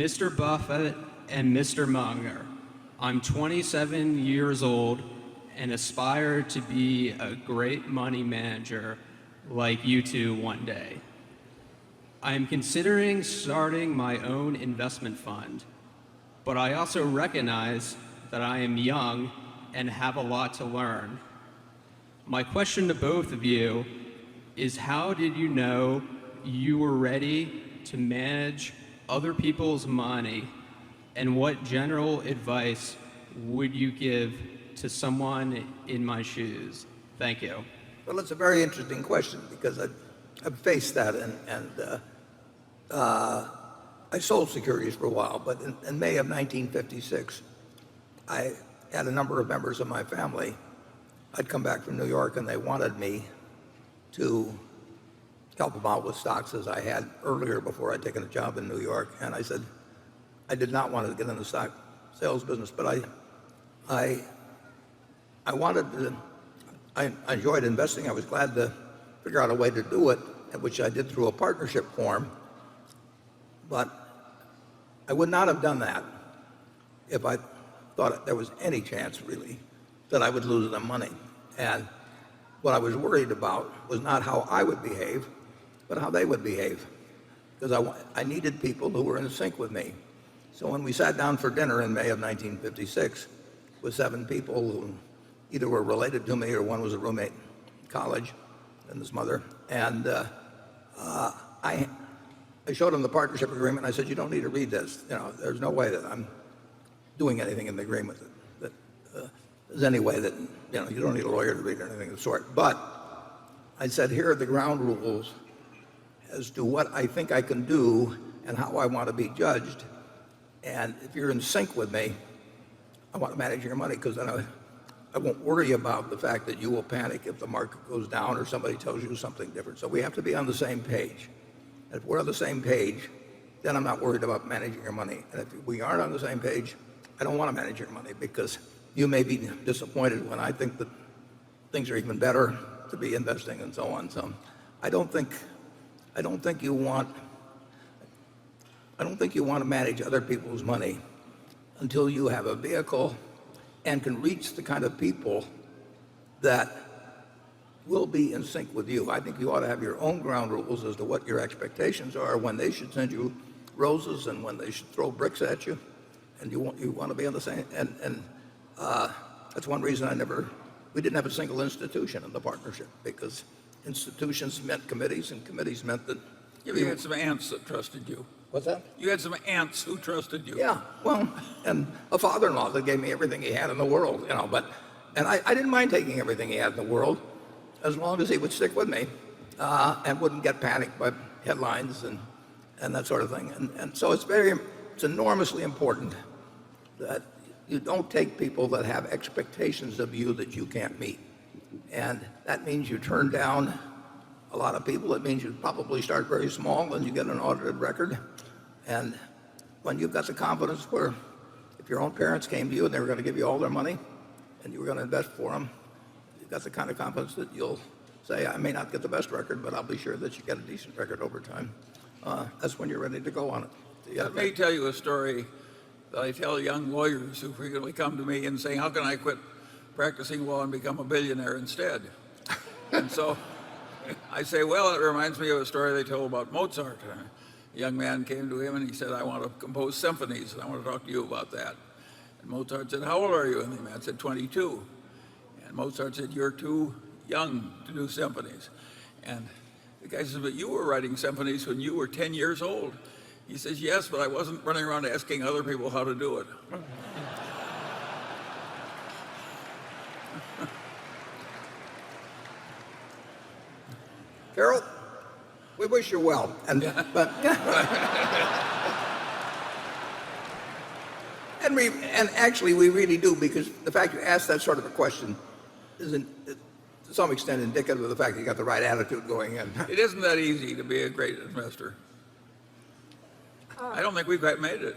Mr. Buffett and Mr. Munger, I'm 27 years old and aspire to be a great money manager like you two one day. I am considering starting my own investment fund, but I also recognize that I am young and have a lot to learn. My question to both of you is, how did you know you were ready to manage other people's money, and what general advice would you give to someone in my shoes? Thank you. Well, it's a very interesting question because I've faced that, and I sold securities for a while, but in May of 1956, I had a number of members of my family. I'd come back from New York, and they wanted me to help them out with stocks as I had earlier before I'd taken a job in New York. And I said I did not want to get in the stock sales business, but I wanted to. I enjoyed investing. I was glad to figure out a way to do it, which I did through a partnership form. But I would not have done that if I thought there was any chance, really, that I would lose them money. And what I was worried about was not how I would behave, but how they would behave. Because I needed people who were in sync with me. So when we sat down for dinner in May of 1956 with 7 people who either were related to me or one was a roommate in college and his mother, and I showed them the partnership agreement, and I said, you don't need to read this. There's no way that I'm doing anything in the agreement that there's any way that, you don't need a lawyer to read anything of the sort. But I said, here are the ground rules as to what I think I can do and how I want to be judged. And if you're in sync with me, I want to manage your money, because then I won't worry about the fact that you will panic if the market goes down or somebody tells you something different. So we have to be on the same page. And if we're on the same page, then I'm not worried about managing your money. And if we aren't on the same page, I don't want to manage your money, because you may be disappointed when I think that things are even better to be investing and so on. So I don't think you want to manage other people's money until you have a vehicle and can reach the kind of people that will be in sync with you. I think you ought to have your own ground rules as to what your expectations are, when they should send you roses and when they should throw bricks at you, and you want to be on the same. And that's one reason we didn't have a single institution in the partnership, because institutions meant committees, and committees meant that. You had some aunts that trusted you. What's that? You had some aunts who trusted you. Yeah, well, and a father-in-law that gave me everything he had in the world, and I didn't mind taking everything he had in the world, as long as he would stick with me and wouldn't get panicked by headlines and that sort of thing. And so it's enormously important that you don't take people that have expectations of you that you can't meet. And that means you turn down a lot of people. It means you probably start very small and you get an audited record. And when you've got the confidence where if your own parents came to you and they were going to give you all their money and you were going to invest for them, you've got the kind of confidence that you'll say, I may not get the best record, but I'll be sure that you get a decent record over time. That's when you're ready to go on it. Let me tell you a story that I tell young lawyers who frequently come to me and say, how can I quit practicing law and become a billionaire instead? And so I say, well, it reminds me of a story they told about Mozart. A young man came to him and he said, I want to compose symphonies, and I want to talk to you about that. And Mozart said, how old are you? And the man said, 22. And Mozart said, you're too young to do symphonies. And the guy says, but you were writing symphonies when you were 10 years old. He says, yes, but I wasn't running around asking other people how to do it. Carol, we wish you well. And actually we really do, because the fact you asked that sort of a question is to some extent indicative of the fact that you got the right attitude going in. It isn't that easy to be a great investor. I don't think we've quite made it.